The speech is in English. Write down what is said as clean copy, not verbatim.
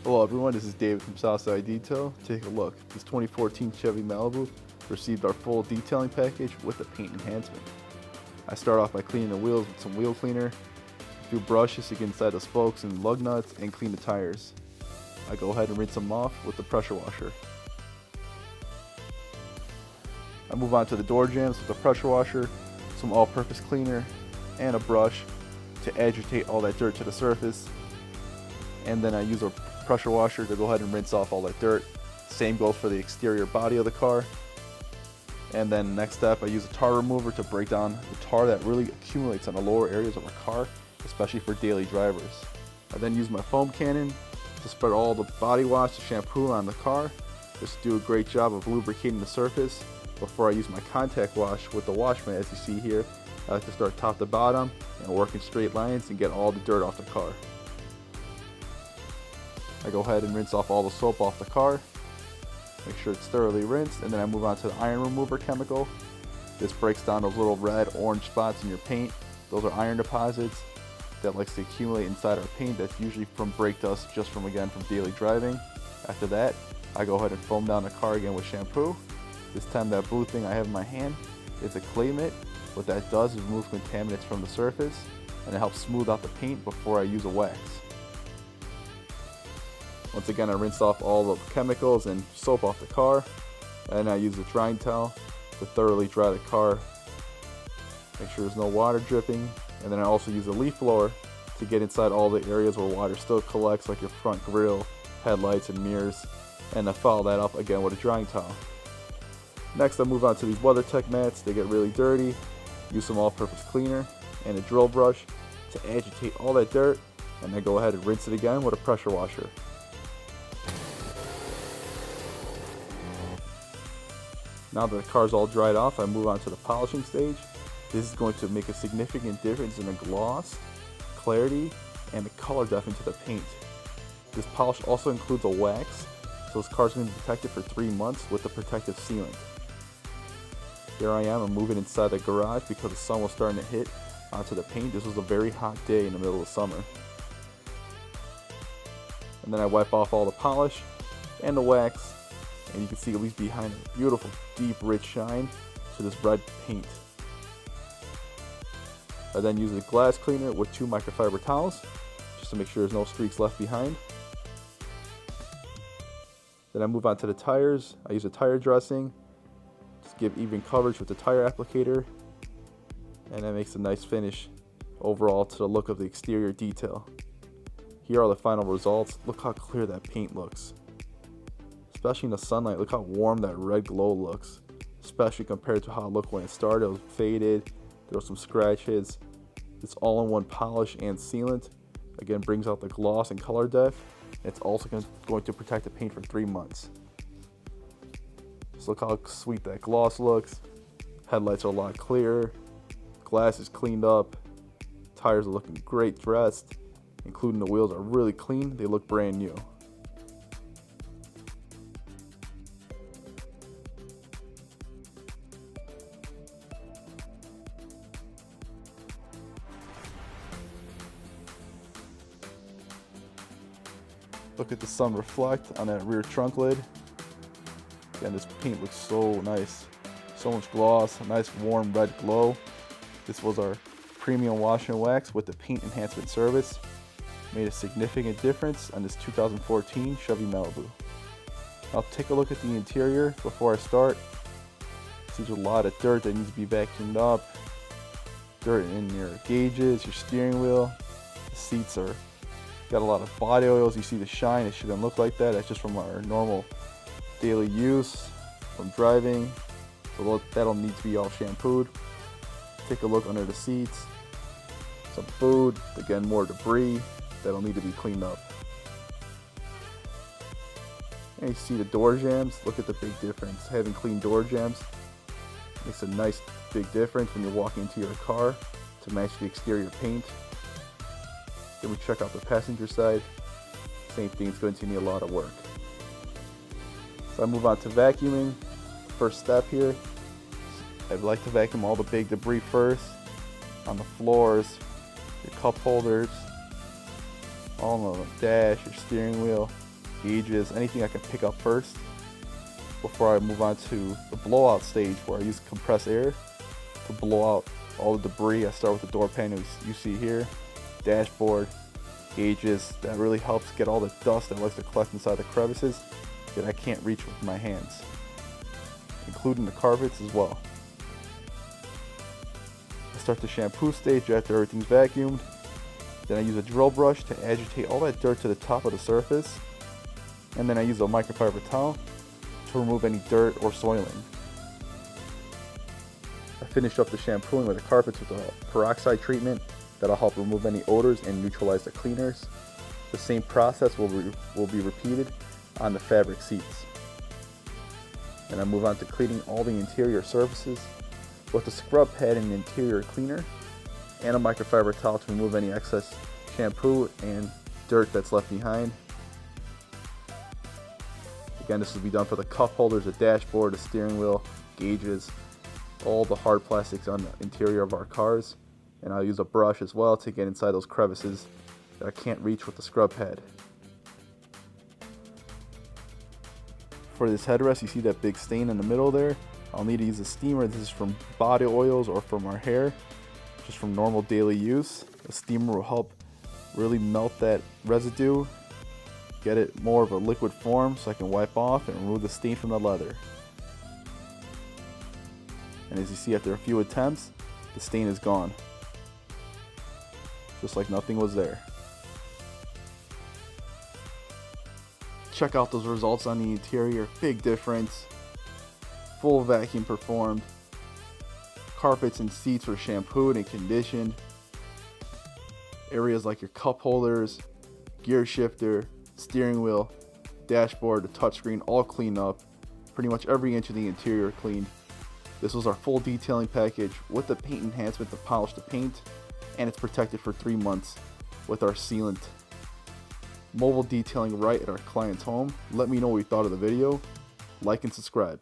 Hello everyone, this is David from Southside Detail. Take a look. This 2014 Chevy Malibu received our full detailing package with a paint enhancement. I start off by cleaning the wheels with some wheel cleaner, a few brushes to get inside the spokes and lug nuts, and clean the tires. I go ahead and rinse them off with the pressure washer. I move on to the door jambs with the pressure washer, some all-purpose cleaner, and a brush to agitate all that dirt to the surface. And then I use a pressure washer to go ahead and rinse off all that dirt. Same goes for the exterior body of the car. And then next step, I use a tar remover to break down the tar that really accumulates on the lower areas of our car, especially for daily drivers. I then use my foam cannon to spread all the body wash and shampoo on the car, just to do a great job of lubricating the surface before I use my contact wash with the wash mat. As you see here, I like to start top to bottom and work in straight lines and get all the dirt off the car. I go ahead and rinse off all the soap off the car, make sure it's thoroughly rinsed, and then I move on to the iron remover chemical. This breaks down those little red, orange spots in your paint. Those are iron deposits that likes to accumulate inside our paint. That's usually from brake dust, just from daily driving. After that, I go ahead and foam down the car again with shampoo. This time that blue thing I have in my hand is a clay mitt. What that does is remove contaminants from the surface, and it helps smooth out the paint before I use a wax. Once again, I rinse off all the chemicals and soap off the car, and I use a drying towel to thoroughly dry the car. Make sure there's no water dripping, and then I also use a leaf blower to get inside all the areas where water still collects, like your front grille, headlights, and mirrors, and I follow that up again with a drying towel. Next, I move on to these WeatherTech mats. They get really dirty. Use some all-purpose cleaner and a drill brush to agitate all that dirt, and then go ahead and rinse it again with a pressure washer. Now that the car's all dried off, I move on to the polishing stage. This is going to make a significant difference in the gloss, clarity, and the color depth into the paint. This polish also includes a wax, so this car's going to be protected for 3 months with the protective sealant. Here I am, I'm moving inside the garage because the sun was starting to hit onto the paint. This was a very hot day in the middle of summer. And then I wipe off all the polish and the wax, and you can see it leaves behind a beautiful, deep, rich shine to this red paint. I then use a glass cleaner with 2 microfiber towels, just to make sure there's no streaks left behind. Then I move on to the tires. I use a tire dressing, just give even coverage with the tire applicator, and that makes a nice finish overall to the look of the exterior detail. Here are the final results. Look how clear that paint looks. Especially in the sunlight, look how warm that red glow looks. Especially compared to how it looked when it started. It was faded, there were some scratches. This all-in-one polish and sealant, again, brings out the gloss and color depth. It's also going to protect the paint for 3 months. Just look how sweet that gloss looks. Headlights are a lot clearer. Glass is cleaned up. Tires are looking great dressed, including the wheels are really clean. They look brand new. Look at the sun reflect on that rear trunk lid. Again, this paint looks so nice. So much gloss, a nice warm red glow. This was our premium wash and wax with the paint enhancement service. Made a significant difference on this 2014 Chevy Malibu. Now take a look at the interior before I start. See, there's a lot of dirt that needs to be vacuumed up. Dirt in your gauges, your steering wheel. The seats are got a lot of body oils. You see the shine. It shouldn't look like that. That's just from our normal daily use from driving. So that'll need to be all shampooed. Take a look under the seats. Some food. Again, more debris that'll need to be cleaned up. And you see the door jambs. Look at the big difference. Having clean door jambs makes a nice big difference when you're walking into your car to match the exterior paint. Then we check out the passenger side. Same thing, it's going to need a lot of work. So I move on to vacuuming. First step here, I'd like to vacuum all the big debris first on the floors, your cup holders, all on the dash, your steering wheel, gauges, anything I can pick up first before I move on to the blowout stage, where I use compressed air to blow out all the debris. I start with the door panels you see here, dashboard, gauges. That really helps get all the dust that likes to collect inside the crevices that I can't reach with my hands, including the carpets as well. I start the shampoo stage after everything's vacuumed. Then I use a drill brush to agitate all that dirt to the top of the surface, and then I use a microfiber towel to remove any dirt or soiling. I finish up the shampooing with the carpets with a peroxide treatment that'll help remove any odors and neutralize the cleaners. The same process will be repeated on the fabric seats. And I move on to cleaning all the interior surfaces with a scrub pad and interior cleaner and a microfiber towel to remove any excess shampoo and dirt that's left behind. Again, this will be done for the cup holders, the dashboard, the steering wheel, gauges, all the hard plastics on the interior of our cars. And I'll use a brush as well to get inside those crevices that I can't reach with the scrub pad. For this headrest, you see that big stain in the middle there. I'll need to use a steamer. This is from body oils or from our hair, just from normal daily use. The steamer will help really melt that residue, get it more of a liquid form so I can wipe off and remove the stain from the leather. And as you see, after a few attempts, the stain is gone, just like nothing was there. Check out those results on the interior. Big difference. Full vacuum performed. Carpets and seats were shampooed and conditioned. Areas like your cup holders, gear shifter, steering wheel, dashboard, the touchscreen, all cleaned up. Pretty much every inch of the interior cleaned. This was our full detailing package with the paint enhancement to polish the paint, and it's protected for 3 months with our sealant. Mobile detailing right at our client's home. Let me know what you thought of the video. Like and subscribe.